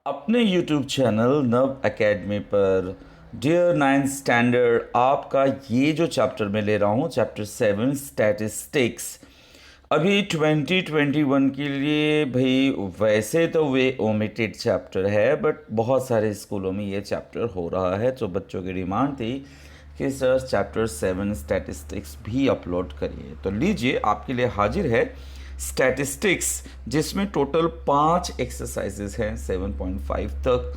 अपने YouTube channel नव academy पर डियर 9th स्टैंडर्ड आपका ये जो चैप्टर मैं ले रहा हूँ चैप्टर 7 स्टैटिस्टिक्स। अभी 2021 के लिए भाई वैसे तो वे ओमिटेड चैप्टर है बट बहुत सारे स्कूलों में ये चैप्टर हो रहा है, तो बच्चों की डिमांड थी कि सर चैप्टर 7 स्टैटिस्टिक्स भी अपलोड करिए। तो लीजिए आपके लिए हाजिर है स्टैटिस्टिक्स, जिसमें टोटल 5 एक्सरसाइजेस हैं 7.5 तक,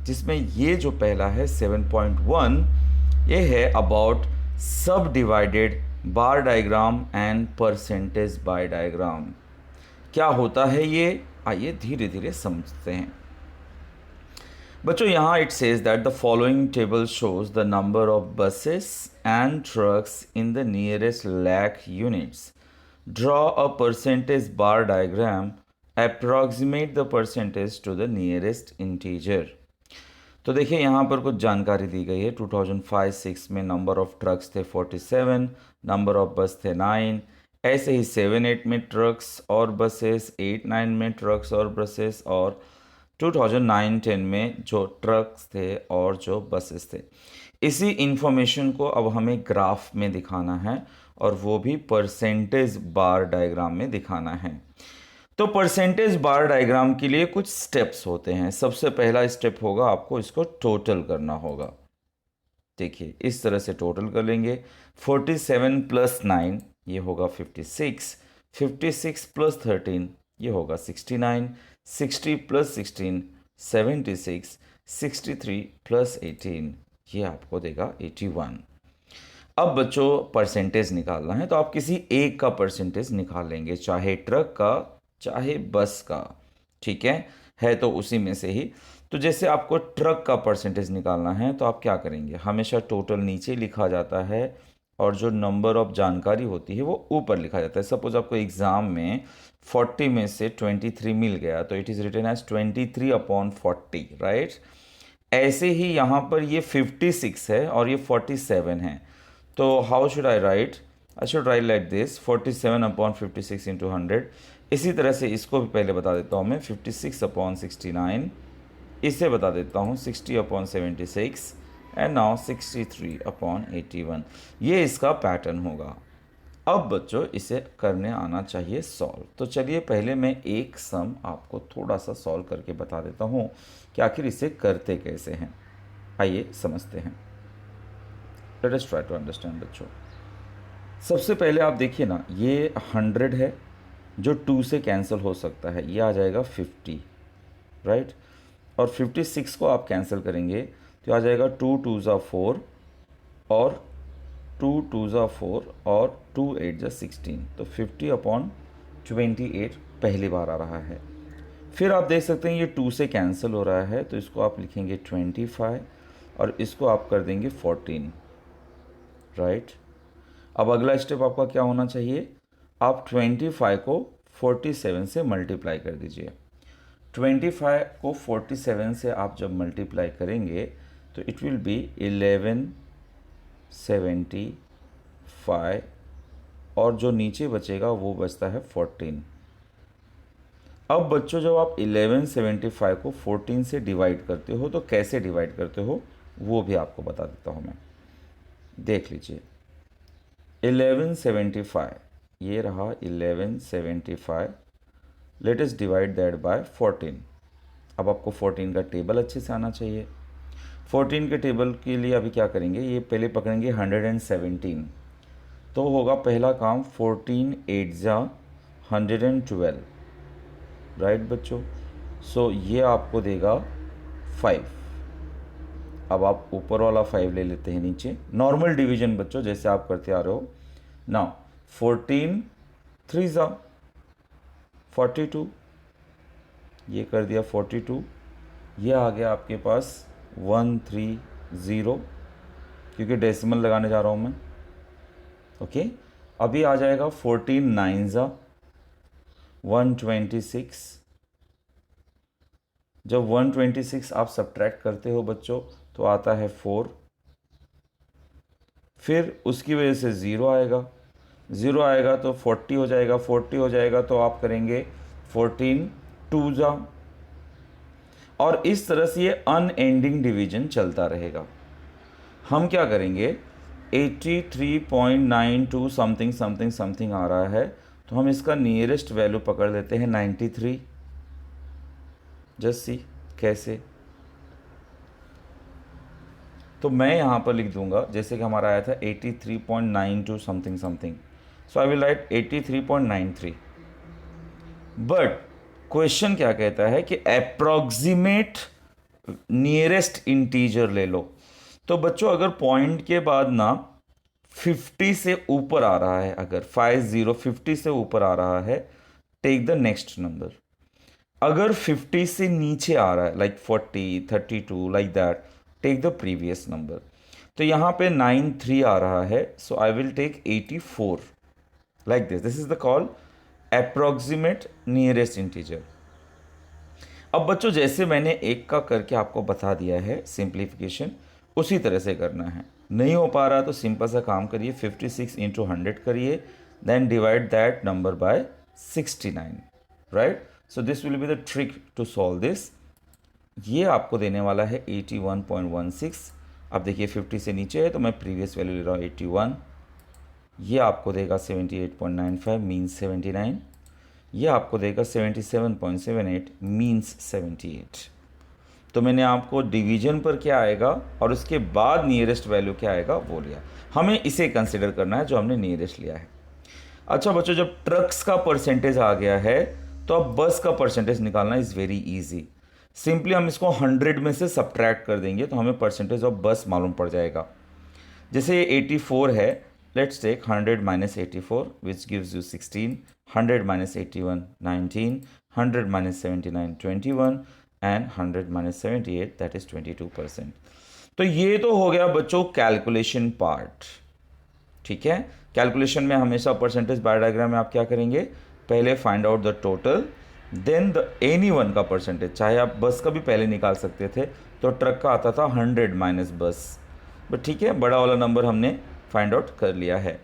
जिसमें ये जो पहला है 7.1 ये है अबाउट सब divided bar diagram and percentage bar diagram. क्या होता है ये, आइए धीरे धीरे समझते हैं। बच्चों यहाँ it says that the following table shows the number of buses and trucks in the nearest lakh units. Draw a percentage bar diagram, approximate the percentage to the nearest integer. तो देखिए यहाँ पर कुछ जानकारी दी गई है। 2005-6 में नंबर ऑफ ट्रक्स थे 47, नंबर ऑफ बस थे 9। ऐसे ही 7-8 में ट्रक्स और बसेस, 8-9 में ट्रक्स और बसेस, और 2009-10 में जो ट्रक्स थे और जो बसेस थे। इसी इंफॉर्मेशन को अब हमें ग्राफ में दिखाना है और वो भी परसेंटेज बार डायग्राम में दिखाना है। तो परसेंटेज बार डायग्राम के लिए कुछ स्टेप्स होते हैं। सबसे पहला स्टेप होगा आपको इसको टोटल करना होगा। देखिए इस तरह से टोटल कर लेंगे। 47 प्लस 9 ये होगा 56, 56 प्लस 13 ये होगा 69, 60 प्लस 16 76, 63 प्लस 18 ये आपको देगा 81। अब बच्चों परसेंटेज निकालना है तो आप किसी एक का परसेंटेज निकाल लेंगे, चाहे ट्रक का चाहे बस का, ठीक है तो उसी में से ही। तो जैसे आपको ट्रक का परसेंटेज निकालना है तो आप क्या करेंगे, हमेशा टोटल नीचे लिखा जाता है और जो नंबर ऑफ जानकारी होती है वो ऊपर लिखा जाता है। सपोज आपको एग्ज़ाम में 40 में से 23 मिल गया तो it is written as 23/40, right. ऐसे ही यहाँ पर ये 56 है और ये 47 है, तो how should I right, I should write like this 47/56 into 100। इसी तरह से इसको भी पहले बता देता हूँ मैं 56/69, इसे बता देता हूँ 60/76 एंड नाउ 63/81। ये इसका पैटर्न होगा। अब बच्चों इसे करने आना चाहिए सॉल्व। तो चलिए पहले मैं एक सम आपको थोड़ा सा सॉल्व करके बता देता हूँ कि आखिर इसे करते कैसे हैं। आइए समझते हैं। Let us try to understand बच्चों। सबसे पहले आप देखिए ना, ये 100 है जो 2 से कैंसिल हो सकता है, ये आ जाएगा 50, राइट। और 56 को आप कैंसिल करेंगे तो आ जाएगा 2 2 ज़ा 4 और 2 2 ज़ा 4 और 2 8 ज़ा 16, तो 50/28 पहली बार आ रहा है। फिर आप देख सकते हैं ये 2 से कैंसिल हो रहा है तो इसको आप लिखेंगे 25 और इसको आप कर देंगे 14, राइट। अब अगला स्टेप आपका क्या होना चाहिए, आप 25 को 47 से मल्टीप्लाई कर दीजिए। 25 को 47 से आप जब मल्टीप्लाई करेंगे तो इट विल बी 1175 और जो नीचे बचेगा वो बचता है 14। अब बच्चों जब आप 1175 को 14 से डिवाइड करते हो तो कैसे डिवाइड करते हो वो भी आपको बता देता हूँ मैं। देख लीजिए 1175 ये रहा 1175, let us divide that bye 14। अब आपको 14 का टेबल अच्छे से आना चाहिए। 14 के टेबल के लिए अभी क्या करेंगे, ये पहले पकड़ेंगे 117, तो होगा पहला काम 14 8 जा 112, राइट बच्चों। सो ये आपको देगा 5। अब आप ऊपर वाला 5 ले लेते हैं नीचे, नॉर्मल डिवीजन बच्चों जैसे आप करते आ रहे हो। नाउ 14 3 जा 42, ये कर दिया 42, ये आ गया आपके पास 130 क्योंकि डेसिमल लगाने जा रहा हूँ मैं, ओके। अभी आ जाएगा 14 9 जा 126। जब 126 आप सब्ट्रैक्ट करते हो बच्चों तो आता है 4, फिर उसकी वजह से ज़ीरो आएगा, ज़ीरो आएगा तो 40 हो जाएगा, 40 हो जाएगा तो आप करेंगे 14 2 जा, और इस तरह से ये अनएंडिंग डिवीजन चलता रहेगा। हम क्या करेंगे, 83.92 समथिंग समथिंग समथिंग आ रहा है, तो हम इसका नियरेस्ट वैल्यू पकड़ लेते हैं 93। जस्ट सी कैसे, तो मैं यहाँ पर लिख दूंगा जैसे कि हमारा आया था 83.92 something something, so I will write 83.93। But question क्या कहता है कि अप्रॉक्सीमेट नियरेस्ट इंटीजर ले लो। तो बच्चों अगर पॉइंट के बाद ना 50 से ऊपर आ रहा है, अगर 50 से ऊपर आ रहा है, टेक द नेक्स्ट नंबर। अगर 50 से नीचे आ रहा है like 40 32 like that, take the previous number. तो यहाँ पे 93 आ रहा है, so I will take 84 like this is the call approximate nearest integer. अब बच्चों जैसे मैंने एक का करके आपको बता दिया है सिंप्लीफिकेशन, उसी तरह से करना है। नहीं हो पा रहा तो सिंपल सा काम करिए, 56 इंटू 100 करिए, then divide that number by 69, right. So this will be the trick to solve this. ये आपको देने वाला है 81.16। अब देखिए 50 से नीचे है तो मैं प्रीवियस वैल्यू ले रहा हूँ 81। ये आपको देगा 78.95 मीन्स 79। ये आपको देगा 77.78 मीन्स 78। तो मैंने आपको डिवीजन पर क्या आएगा और उसके बाद नियरेस्ट वैल्यू क्या आएगा वो लिया। हमें इसे कंसिडर करना है जो हमने नियरेस्ट लिया है। अच्छा बच्चों, जब ट्रक्स का परसेंटेज आ गया है तो अब बस का परसेंटेज निकालना इज़ वेरी इजी। सिंपली हम इसको 100 में से सब्ट्रैक्ट कर देंगे तो हमें परसेंटेज ऑफ बस मालूम पड़ जाएगा। जैसे ये 84 है, let's take 100 minus 84 which gives you 16, 100 minus 81 19, 100 minus 79 21 and 100 minus 78 that is 22%। तो ये तो हो गया बच्चों कैलकुलेशन पार्ट, ठीक है। कैलकुलेशन में हमेशा परसेंटेज बार डायग्राम में आप क्या करेंगे, पहले find out the total, then the any one का परसेंटेज। चाहे आप बस का भी पहले निकाल सकते थे, तो ट्रक का आता था 100 माइनस बस, बट ठीक है बड़ा वाला नंबर हमने फाइंड आउट कर लिया है।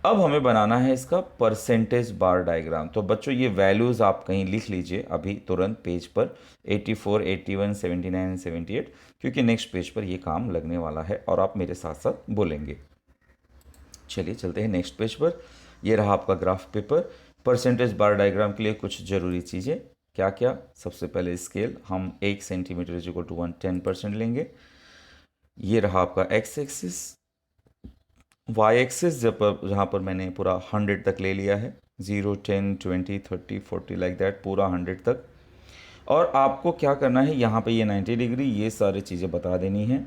अब हमें बनाना है इसका परसेंटेज बार डायग्राम। तो बच्चों ये वैल्यूज़ आप कहीं लिख लीजिए अभी तुरंत पेज पर, 84 81 79 78, क्योंकि नेक्स्ट पेज पर ये काम लगने वाला है और आप मेरे साथ साथ बोलेंगे। चलिए चलते हैं नेक्स्ट पेज पर। ये रहा आपका graph paper. Percentage bar diagram के लिए कुछ ज़रूरी चीज़ें क्या क्या, सबसे पहले स्केल, हम 1 सेंटीमीटर इज इक्वल टू 10% लेंगे। ये रहा आपका एक्स एक्सिस, वाई एक्सिस जहाँ पर मैंने पूरा 100 तक ले लिया है, 0 10 20 30 40 लाइक दैट, पूरा 100 तक। और आपको क्या करना है, यहाँ पे ये 90 डिग्री, ये सारी चीज़ें बता देनी है।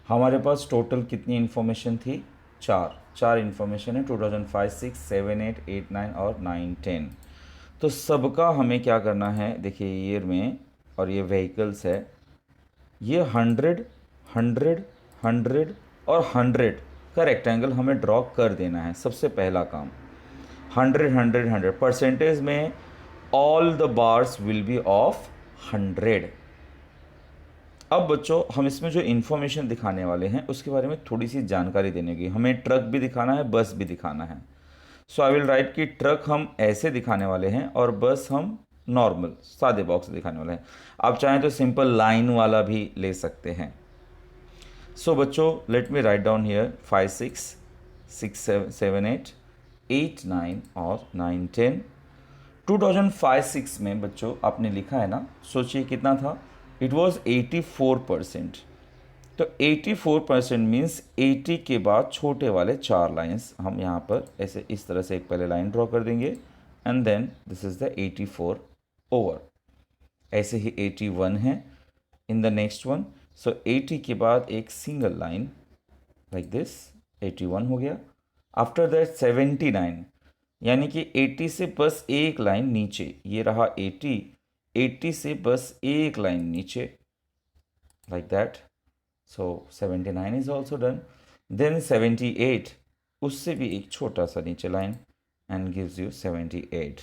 हमारे पास टोटल कितनी इन्फॉर्मेशन थी, चार इन्फॉर्मेशन है, 2005 6 7 8 8 9 और 9 10। तो सबका हमें क्या करना है, देखिए ईयर में और ये व्हीकल्स है, ये 100 100 100 और 100 का रेक्टेंगल हमें ड्रॉ कर देना है। सबसे पहला काम 100 100 100 परसेंटेज में all the bars will be of 100। अब बच्चों हम इसमें जो इन्फॉर्मेशन दिखाने वाले हैं उसके बारे में थोड़ी सी जानकारी देने होगी। हमें ट्रक भी दिखाना है, बस भी दिखाना है। सो आई विल राइट कि ट्रक हम ऐसे दिखाने वाले हैं और बस हम नॉर्मल सादे बॉक्स दिखाने वाले हैं। आप चाहें तो सिंपल लाइन वाला भी ले सकते हैं। सो बच्चों let me write down here 5 6 6 7 8 8 9 और 9 10। 2005-06 में बच्चों आपने लिखा है ना, सोचिए कितना था, इट वॉज 84%। तो 84% मीन्स 80 के बाद छोटे वाले 4 लाइन्स हम यहाँ पर ऐसे इस तरह से एक पहले लाइन ड्रॉ कर देंगे and then this is the 84 over. ऐसे ही 81 है in the next one. So 80 के बाद एक सिंगल लाइन लाइक दिस, 81 हो गया। आफ्टर दैट 79, यानी कि 80 से बस एक लाइन नीचे, ये रहा 80, 80 से बस एक लाइन नीचे like that. So 79 is also done. Then 78, उससे भी एक छोटा सा नीचे लाइन एंड गिव्स यू 78।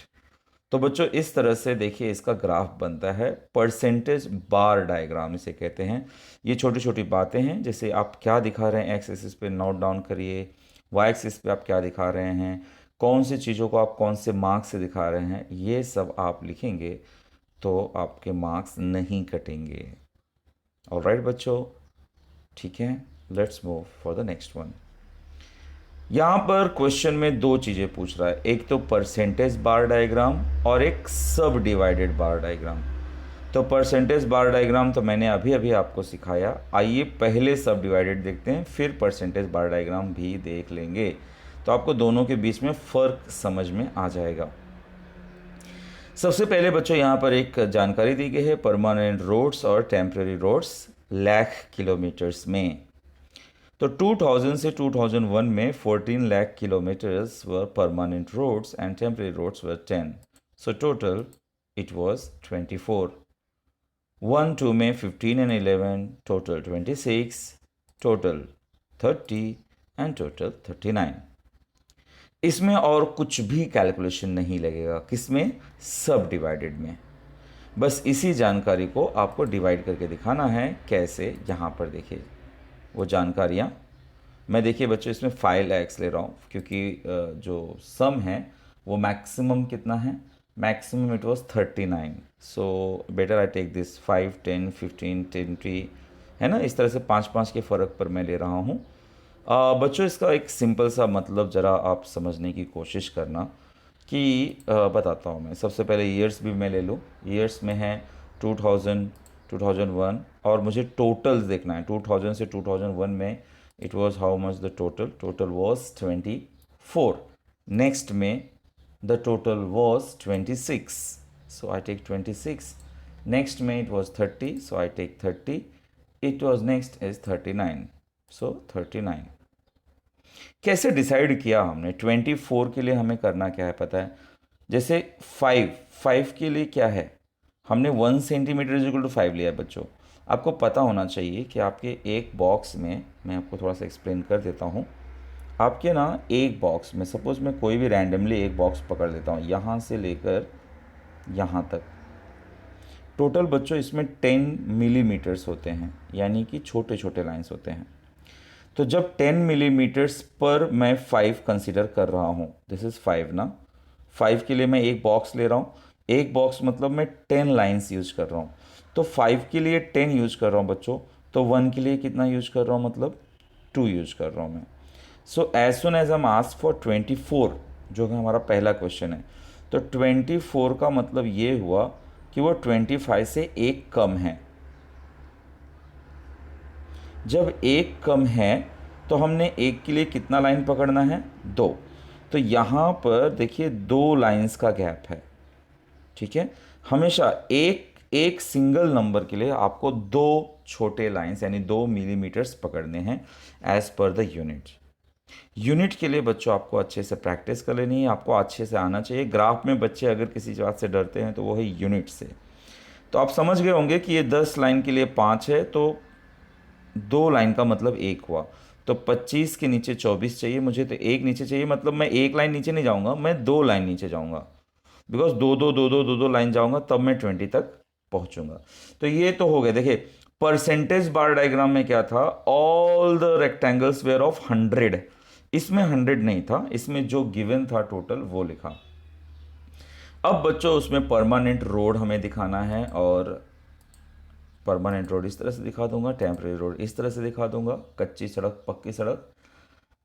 तो बच्चों इस तरह से देखिए इसका ग्राफ बनता है, परसेंटेज बार डायग्राम इसे कहते हैं। ये छोटी छोटी बातें हैं, जैसे आप क्या दिखा रहे हैं एक्स एक्सिस पे नोट डाउन करिए, वाई एक्सिस पे आप क्या दिखा रहे हैं, कौन सी चीज़ों को आप कौन से मार्क्स से दिखा रहे हैं, ये सब आप लिखेंगे तो आपके मार्क्स नहीं कटेंगे। ऑलराइट बच्चों, ठीक है, let's move for the next one. यहाँ पर क्वेश्चन में दो चीज़ें पूछ रहा है, एक तो परसेंटेज बार डायग्राम और एक सब डिवाइडेड बार डायग्राम। तो परसेंटेज बार डायग्राम तो मैंने अभी अभी आपको सिखाया, आइए पहले सब डिवाइडेड देखते हैं, फिर परसेंटेज बार डायग्राम भी देख लेंगे, तो आपको दोनों के बीच में फ़र्क समझ में आ जाएगा। सबसे पहले बच्चों यहाँ पर एक जानकारी दी गई है, परमानेंट रोड्स और टेम्पररी रोड्स लाख किलोमीटर्स में। तो 2000 से 2001 में 14 lakh kilometres were permanent roads and temporary roads were 10, so total it was 24। 1-2 में 15 and 11, total 26, total 30 and total 39। इसमें और कुछ भी कैलकुलेशन नहीं लगेगा, किसमें? सब डिवाइडेड में। बस इसी जानकारी को आपको डिवाइड करके दिखाना है। कैसे? यहाँ पर देखिए वो जानकारियाँ। मैं देखिए बच्चों इसमें 5 लाख ले रहा हूँ क्योंकि जो सम है वो मैक्सिमम कितना है? Maximum it was 39, so better I take this 5, 10, 15, 20, है ना, इस तरह से 5-5 के फ़र्क पर मैं ले रहा हूँ। बच्चों इसका एक सिंपल सा मतलब ज़रा आप समझने की कोशिश करना कि बताता हूँ मैं। सबसे पहले ईयर्स भी मैं ले लूँ। ईयर्स में है 2000, 2001 और मुझे टोटल्स देखना है। 2000 से 2001 में it was how much the total? Total was 24। Next में the total was 26, so I take 26। Next में it was 30, so I take 30। It was next is 39, so 39। कैसे डिसाइड किया हमने? 24 के लिए हमें करना क्या है पता है? जैसे 5 के लिए क्या है? हमने 1 सेंटीमीटर इज इक्वल टू 5 लिया है बच्चों। आपको पता होना चाहिए कि आपके एक बॉक्स में, मैं आपको थोड़ा सा एक्सप्लेन कर देता हूँ। आपके ना एक बॉक्स में, सपोज मैं कोई भी रैंडमली एक बॉक्स पकड़ लेता हूँ, यहाँ से लेकर यहाँ तक, टोटल बच्चों इसमें 10 मिलीमीटर्स होते हैं, यानी कि छोटे छोटे लाइंस होते हैं। तो जब 10 मिलीमीटर्स पर मैं 5 कंसिडर कर रहा हूँ, दिस इज़ 5 ना, 5 के लिए मैं एक बॉक्स ले रहा हूँ। एक बॉक्स मतलब मैं 10 लाइंस यूज कर रहा हूँ। तो 5 के लिए 10 यूज कर रहा हूँ बच्चों, तो 1 के लिए कितना यूज कर रहा हूँ? मतलब 2 यूज कर रहा हूँ मैं। सो एज सुन एज हम आस्क फॉर 24, जो कि हमारा पहला क्वेश्चन है, तो 24 का मतलब ये हुआ कि वो 25 से एक कम है। जब एक कम है तो हमने एक के लिए कितना लाइन पकड़ना है? 2। तो यहाँ पर देखिए 2 लाइंस का गैप है, ठीक है। हमेशा एक सिंगल नंबर के लिए आपको 2 छोटे लाइंस यानी 2 मिलीमीटर्स पकड़ने हैं as per the unit. Unit के लिए बच्चों आपको अच्छे से प्रैक्टिस कर लेनी है, आपको अच्छे से आना चाहिए। ग्राफ में बच्चे अगर किसी बात से डरते हैं तो वो है यूनिट से। तो आप समझ गए होंगे कि ये 10 लाइन के लिए 5 है, तो 2 लाइन का मतलब 1 हुआ। तो 25 के नीचे 24 चाहिए मुझे, तो 1 नीचे चाहिए, मतलब मैं 1 लाइन नीचे नहीं जाऊंगा, मैं 2 लाइन नीचे जाऊंगा, बिकॉज 2 लाइन जाऊंगा तब मैं 20 तक पहुंचूंगा। तो ये तो हो गया। देखिए परसेंटेज बार डायग्राम में क्या था? All the rectangles were of 100। इसमें 100 नहीं था, इसमें जो गिवन था टोटल वो लिखा। अब बच्चों उसमें परमानेंट रोड हमें दिखाना है, और परमानेंट रोड इस तरह से दिखा दूंगा, टेम्परेरी रोड इस तरह से दिखा दूंगा, कच्ची सड़क पक्की सड़क।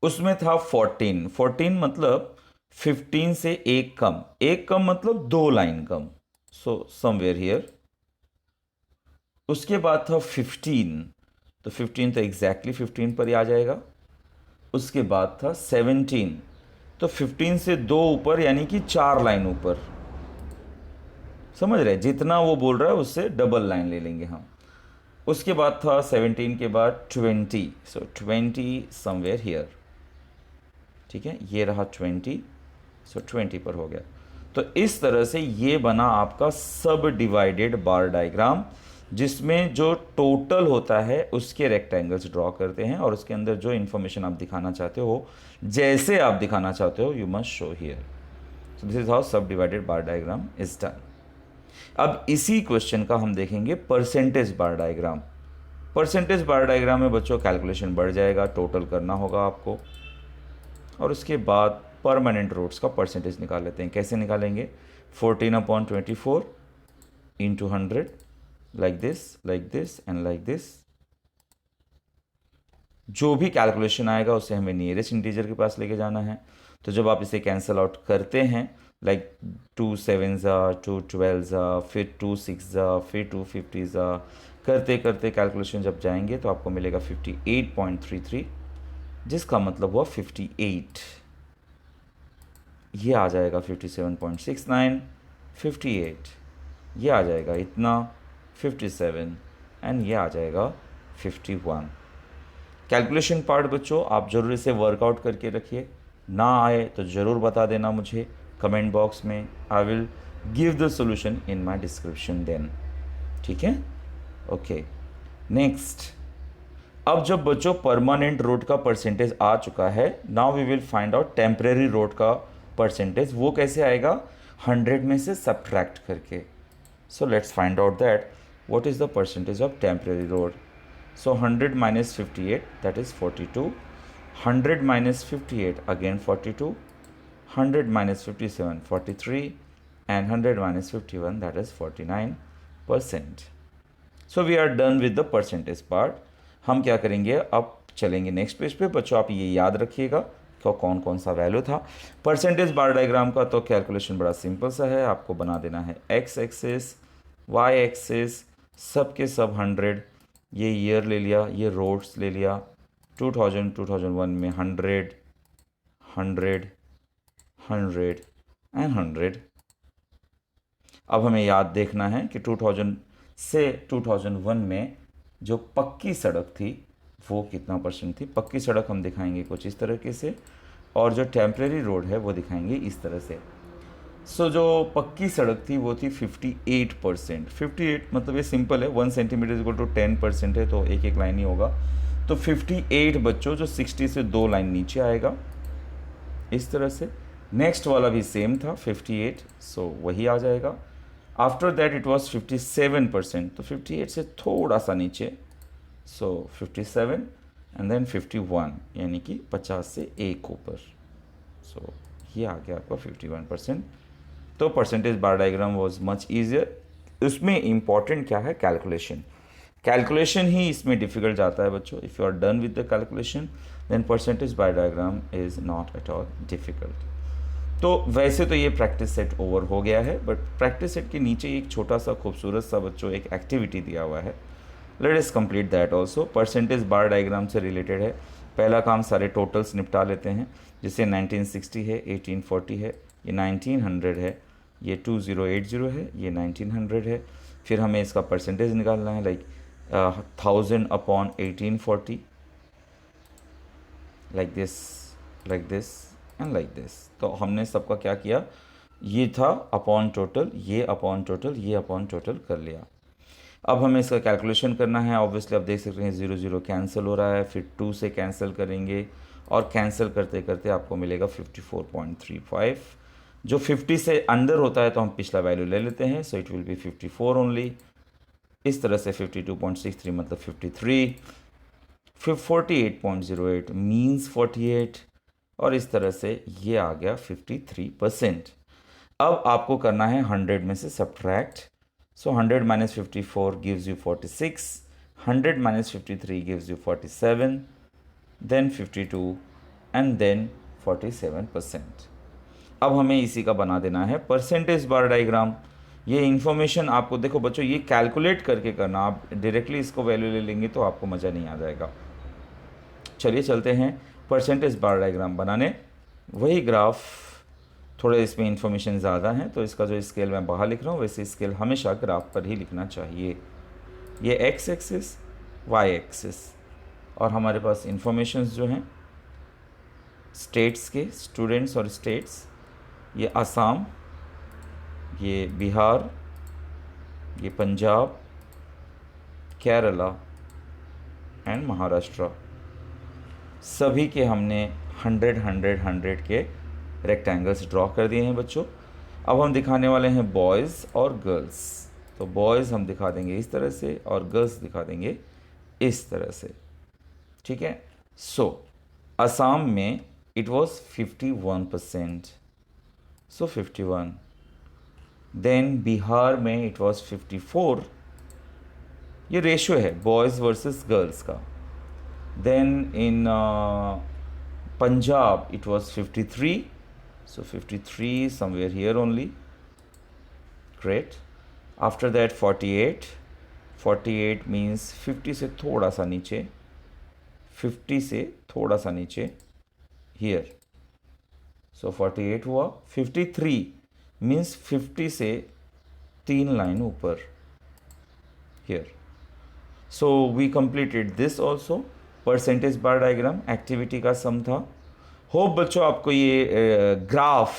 उसमें था 14 मतलब 15 से एक कम, एक कम मतलब 2 line come, so somewhere here. उसके बाद था 15, तो 15 तो एग्जैक्टली 15 पर ही आ जाएगा। उसके बाद था 17, तो 15 से 2 ऊपर यानी कि 4 लाइन ऊपर। समझ रहे? जितना वो बोल रहा है उससे डबल लाइन ले लेंगे हम। उसके बाद था 17 के बाद 20, सो 20 समवेयर हियर, ठीक है, ये रहा 20, सो 20 पर हो गया। तो इस तरह से ये बना आपका सब डिवाइडेड बार डायग्राम, जिसमें जो टोटल होता है उसके रेक्टेंगल्स ड्रॉ करते हैं, और उसके अंदर जो इन्फॉर्मेशन आप दिखाना चाहते हो, जैसे आप दिखाना चाहते हो, you must show here. So this is how subdivided bar diagram is done. अब इसी क्वेश्चन का हम देखेंगे percentage bar diagram. Percentage bar diagram में बच्चों कैलकुलेशन बढ़ जाएगा, टोटल करना होगा आपको, और उसके बाद परमानेंट रोड्स का परसेंटेज निकाल लेते हैं। कैसे निकालेंगे? 14/24 into 100 like this and like this। जो भी कैलकुलेशन आएगा उसे हमें नियरेस्ट इंटीजर के पास लेके जाना है। तो जब आप इसे कैंसिल आउट करते हैं, लाइक 2 7 2 12 फिर 2 6 फिर 2 50 करते करते कैलकुलेशन जब जाएंगे तो आपको मिलेगा 58.33, जिसका मतलब हुआ 58। ये आ जाएगा 57.69, 58, ये आ जाएगा इतना 57 एंड ये आ जाएगा 51। कैलकुलेशन पार्ट बच्चों आप ज़रूर इसे वर्कआउट करके रखिए, ना आए तो ज़रूर बता देना मुझे कमेंट बॉक्स में। I will give the solution in my description then, ठीक है। Okay, next. अब जब बच्चों परमानेंट रोड का परसेंटेज आ चुका है, now we will find out temporary road का परसेंटेज। वो कैसे आएगा? 100 में से सब्ट्रैक्ट करके। So let's find out that what is the percentage of temporary road. So 100 minus 58, that is 42. 100 minus 58, again 42. 100 minus 57, 43. And 100 minus 51, that is 49%. So we are done with the percentage part. हम क्या करेंगे, अब चलेंगे next page पे। बच्चों आप ये याद रखिएगा कि कौन कौन सा वैल्यू था परसेंटेज बार डायग्राम का। तो कैलकुलेशन बड़ा सिंपल सा है, आपको बना देना है एक्स एक्सिस, वाई एक्सिस, सब के सब 100, ये ईयर ले लिया, ये रोड्स ले लिया, 2000 2001 में 100 100 100 एंड 100। अब हमें याद देखना है कि 2000 से 2001 में जो पक्की सड़क थी वो कितना परसेंट थी। पक्की सड़क हम दिखाएंगे कुछ इस तरीके से, और जो टेम्परेरी रोड है वो दिखाएंगे इस तरह से। सो जो पक्की सड़क थी वो थी 58%। 58 मतलब ये सिंपल है, 1 सेंटीमीटर इक्वल टू 10% है, तो एक एक लाइन ही होगा। तो 58 बच्चों जो 60 से 2 लाइन नीचे आएगा इस तरह से। नेक्स्ट वाला भी सेम था 58, सो वही आ जाएगा। आफ्टर दैट इट वॉज 57%, तो 58 से थोड़ा सा नीचे, सो 57 एंड देन 51, यानी कि 50 से एक ऊपर। सो ये आ गया आपका 51%। तो percentage bar diagram was much easier. उसमें इंपॉर्टेंट क्या है? कैलकुलेशन। कैलकुलेशन ही इसमें डिफिकल्ट जाता है बच्चों। If you are done with the calculation then percentage bar diagram is not at all difficult. तो वैसे तो ये प्रैक्टिस सेट ओवर हो गया है, बट प्रैक्टिस सेट के नीचे एक छोटा सा खूबसूरत सा बच्चों एक एक्टिविटी दिया हुआ है। Let us complete that also. Percentage bar diagram से रिलेटेड है। पहला काम सारे टोटल्स निपटा लेते हैं। जैसे 1960 है, 1840 है, ये 1900 है, ये 2080 है, ये 1900 है। फिर हमें इसका परसेंटेज निकालना है, like 1000 upon 1840, like this and like this. तो हमने सबका क्या किया, ये था अपॉन टोटल, ये अपॉन टोटल, ये अपॉन टोटल कर लिया। अब हमें इसका कैलकुलेशन करना है। ऑब्वियसली आप देख सकते हैं 0 0 कैंसिल हो रहा है, फिर 2 से कैंसिल करेंगे, और कैंसिल करते करते आपको मिलेगा 54.35। जो 50 से अंदर होता है तो हम पिछला वैल्यू ले लेते हैं, so it will be 54 only. इस तरह से 52.63 मतलब 53, फिर 48.08 मीन्स 48, और इस तरह से ये आ गया 53%। अब आपको करना है 100 में से subtract. So 100 minus 54 gives you 46, 100 minus 53 gives you 47, then 52 and then 47%। अब हमें इसी का बना देना है परसेंटेज बार डायग्राम। ये इन्फॉर्मेशन आपको देखो बच्चों, ये कैलकुलेट करके करना। आप डायरेक्टली इसको वैल्यू ले लेंगे तो आपको मज़ा नहीं आ जाएगा। चलिए चलते हैं परसेंटेज बार डायग्राम बनाने। वही ग्राफ, थोड़े इसमें इन्फॉर्मेशन ज़्यादा है, तो इसका जो स्केल मैं बाहर लिख रहा हूँ वैसे स्केल हमेशा ग्राफ पर ही लिखना चाहिए। ये एक्स एक्सिस, वाई एक्सिस, और हमारे पास इन्फॉर्मेशंस जो हैं स्टेट्स के, स्टूडेंट्स और स्टेट्स, ये असम, ये बिहार, ये पंजाब, केरला एंड महाराष्ट्र, सभी के हमने 100 100 100 के रेक्टेंगल्स ड्रॉ कर दिए हैं बच्चों। अब हम दिखाने वाले हैं बॉयज़ और गर्ल्स। तो बॉयज़ हम दिखा देंगे इस तरह से और गर्ल्स दिखा देंगे इस तरह से, ठीक है। सो असम में it was 51%, so 51। Then Bihar में इट वाज 54, ये रेशियो है बॉयज़ वर्सेस गर्ल्स का. Then in Punjab it was 53, so 53 somewhere here only. Great. After that 48, 48 means 50 से थोड़ा सा नीचे, 50 से थोड़ा सा नीचे here. So 48 हुआ. 53 means 50 से 3 लाइन ऊपर here. So we completed this also. Percentage bar diagram activity का सम था. होप बच्चों आपको ये ग्राफ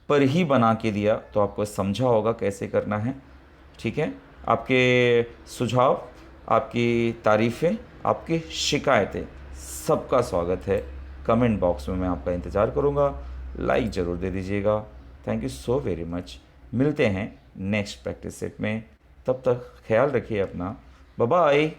पर ही बना के दिया तो आपको समझा होगा कैसे करना है. ठीक है, आपके सुझाव, आपकी तारीफ़ें, आपकी शिकायतें, सबका स्वागत है. कमेंट बॉक्स में मैं आपका इंतज़ार करूँगा. लाइक ज़रूर दे दीजिएगा. Thank you so very much. मिलते हैं नेक्स्ट प्रैक्टिस सेट में. तब तक ख्याल रखिए अपना. Bye bye.